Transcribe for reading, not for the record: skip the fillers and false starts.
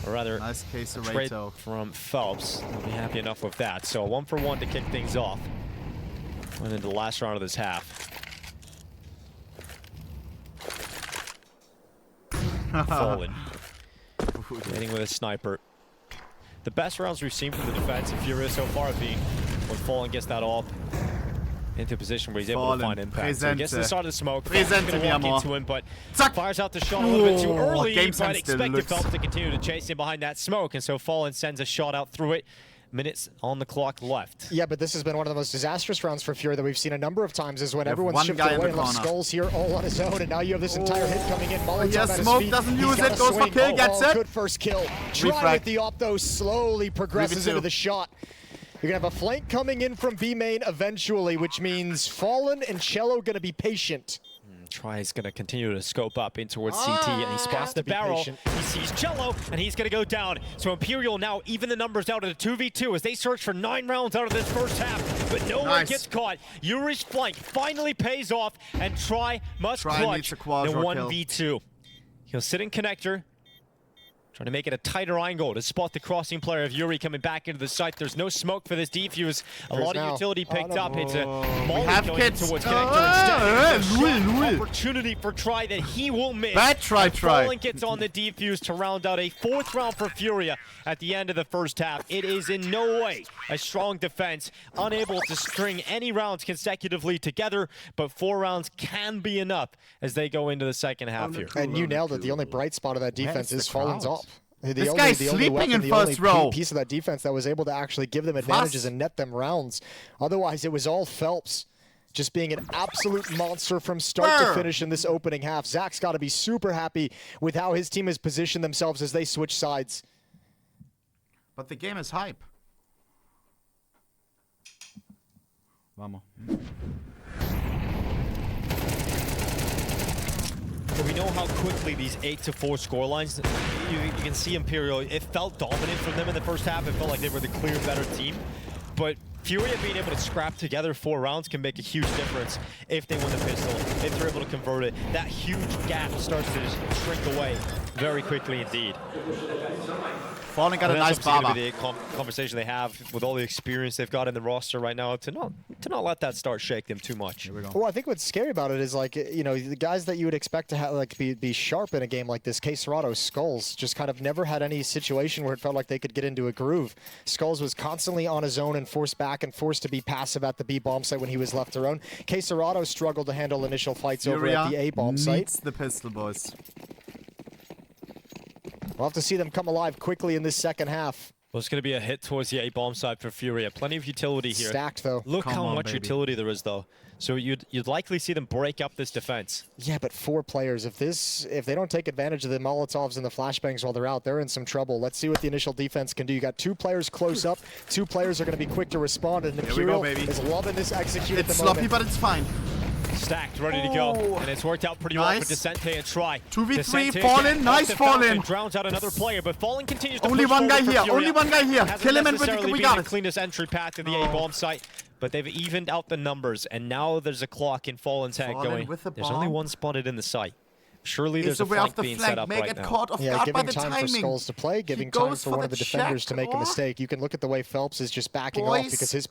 or rather, nice case of trade from Phelps. We'll be happy enough with that. So 1 for 1 to kick things off. Went into the last round of this half. Fallen. Hitting with a sniper. The best rounds we've seen from the defense in Furia so far have been when Fallen gets that off into a position where he's able to find impact. So he gets inside of the smoke. He's going to walk into him, but fires out the shot a little bit too early. But expected Phelps to continue to chase him behind that smoke, and so Fallen sends a shot out through it. Minutes on the clock left. Yeah, but this has been one of the most disastrous rounds for Fury that we've seen a number of times, is when everyone's shifted away and left Skulls here all on his own, and now you have this entire hit coming in. Yes, Smoke doesn't use it, goes for kill, gets it. Good first kill. Try with the op though, slowly progresses into the shot. You're gonna have a flank coming in from B main eventually, which means Fallen and Cello gonna be patient. Try is going to continue to scope up in towards CT, and he spots the barrel. He sees Cello, and he's going to go down. So Imperial now even the numbers out at a 2v2 as they search for 9 rounds out of this first half, but no one gets caught. Yuri's flank finally pays off, and Try must clutch the 1v2. He'll sit in connector, trying to make it a tighter angle to spot the crossing player of Yuri coming back into the site. There's no smoke for this defuse. A lot of utility picked up. It's a Molly going in towards connector instead. Opportunity for Try that he will miss. Try. Fallen gets on the defuse to round out a 4th round for Furia at the end of the first half. It is in no way a strong defense, unable to string any rounds consecutively together, but 4 rounds can be enough as they go into the second half here. And you nailed it. The only bright spot of that defense is Fallen's off. This guy's sleeping in first row. Piece of that defense that was able to actually give them advantages and net them rounds. Otherwise, it was all Phelps just being an absolute monster from start to finish in this opening half. Zach's got to be super happy with how his team has positioned themselves as they switch sides. But the game is hype. Vamos. So we know how quickly these 8-4 scorelines, you can see Imperial, it felt dominant from them in the first half. It felt like they were the clear better team. But Furia being able to scrap together 4 rounds can make a huge difference if they win the pistol, if they're able to convert it. That huge gap starts to just shrink away very quickly indeed. Fallen got a nice baba. The conversation they have with all the experience they've got in the roster right now to not let that start shake them too much. Here we go. Well, I think what's scary about it is, like, you know, the guys that you would expect to have be sharp in a game like this, Serato, Skulls, just kind of never had any situation where it felt like they could get into a groove. Skulls was constantly on his own and forced back and forced to be passive at the B bomb site when he was left alone. Serato struggled to handle initial fights over at the A bomb site. The pistol, boys. We'll have to see them come alive quickly in this second half. Well, it's going to be a hit towards the A bomb side for Furia. Plenty of utility here. Stacked, though. Look how much utility there is, though. So you'd likely see them break up this defense. Yeah, but 4 players. If they don't take advantage of the Molotovs and the flashbangs while they're out, they're in some trouble. Let's see what the initial defense can do. You got 2 players close up. 2 players are going to be quick to respond, and Imperial is loving this execute at the moment. It's sloppy, but it's fine. Stacked, ready to go, and it's worked out pretty well for Descente and Try. 2v3, Fallen, nice Fallen. Drowns out another player, but Fallen continues to only one guy here, only one guy here. Kill him and we got it. The cleanest entry path to the A bomb site, but they've evened out the numbers, and now there's a clock in Fallen's head going. There's only one spotted in the site. Surely there's a flank being set up right now. Yeah, giving time for Skulls to play, giving time for one of the defenders to make a mistake. You can look at the way Phelps is just backing off because his